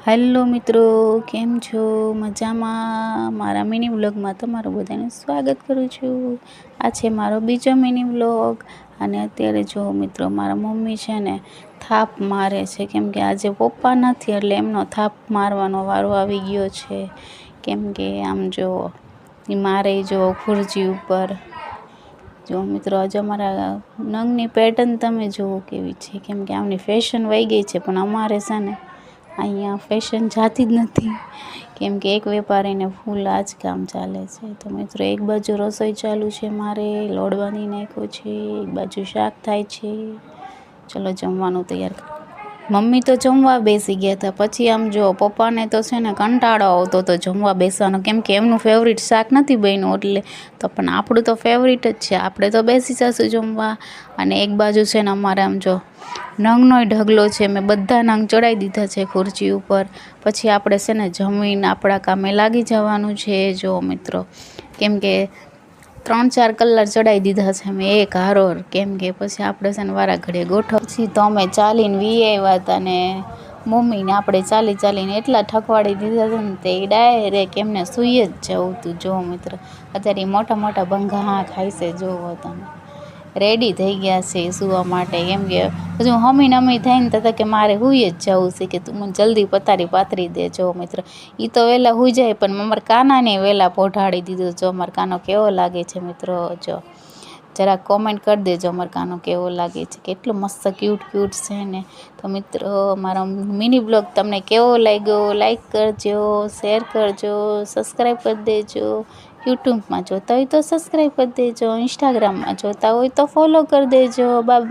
Hello મિત્રો, કેમ છો? મજામાં? મારા મિની વ્લોગમાં તમારું બધાનું સ્વાગત કરું છું. આ છે મારો બીજો મિની વ્લોગ. અને અત્યારે જો મિત્રો, મારા મમ્મી છે ને થાપ મારે છે, કેમ કે આજે પપ્પા નથી એટલે એમનો થાપ મારવાનો વારો આવી ગયો છે. કેમ કે આમ જો એ મારે જો ખુરજી ઉપર. જો મિત્રો, આજે અમારા નંગની પેટર્ન તમે જુઓ કેવી છે, કેમ કે આમની ફેશન વહી ગઈ છે, પણ અમારે છે ને અહીંયા ફેશન જાતી જ નથી, કેમ કે એક વેપારીને ફૂલ આ જ કામ ચાલે છે. તો મિત્રો, એક બાજુ રસોઈ ચાલુ છે, મારે લોટ બાંધી નાખ્યો છે, એક બાજુ શાક થાય છે. ચલો જમવાનું તૈયાર કર. મમ્મી તો જમવા બેસી ગયા હતા. પછી આમ જો પપ્પાને તો છે ને કંટાળો આવતો તો જમવા બેસવાનો, કેમ કે એમનું ફેવરિટ શાક નથી બન્યું એટલે. તો પણ આપણું તો ફેવરિટ જ છે, આપણે તો બેસી જશું જમવા. અને એક બાજુ છે ને અમારે આમ જો નંગનોય ઢગલો છે, મેં બધા નંગ ચડાવી દીધા છે ખુરચી ઉપર. પછી આપણે છે ને જમીને આપણા કામે લાગી જવાનું છે. જો મિત્રો, કેમ કે 3-4 કલાક ચડાવી દીધા છે મેં એક હારોર, કેમ કે પછી આપણે છે ને વારા ઘડીએ ગોઠવ. પછી તો અમે ચાલીને વી આવ્યા હતા ને મમ્મીને આપણે ચાલીને એટલા ઠકવાડી દીધા હતા ને તે ડાયરેક્ટ એમને સૂઈ જ જવું હતું. જો મિત્રો, અત્યારે મોટા મોટા ભંગા ખાય છે, જોવો તમે. રેડી થઈ ગયા છે સૂવા માટે, કેમ કે હજુ હમી થાય ને તો કે મારે હુઈ જ જવું છે, કે તું મને જલ્દી પતારી પાથરી દે. જો મિત્રો, એ તો વહેલા હુઈ જાય, પણ અમારા કાનાને વહેલા પોઢાડી દીધું. જો અમારા કાનો કેવો લાગે છે મિત્રો, જો જરાક કોમેન્ટ કરી દેજો અમારા કાનો કેવો લાગે છે, કેટલો મસ્ત ક્યુટ છે ને. તો મિત્રો, મારો મિની બ્લોગ તમને કેવો લાગ્યો? લાઈક કરજો, શેર કરજો, સબસ્ક્રાઈબ કરી દેજો. યુટ્યુબમાં જોતા હોય તો સબસ્ક્રાઈબ કરી દેજો, ઇન્સ્ટાગ્રામમાં જોતા હોય તો ફોલો કરી દેજો. Bye bye.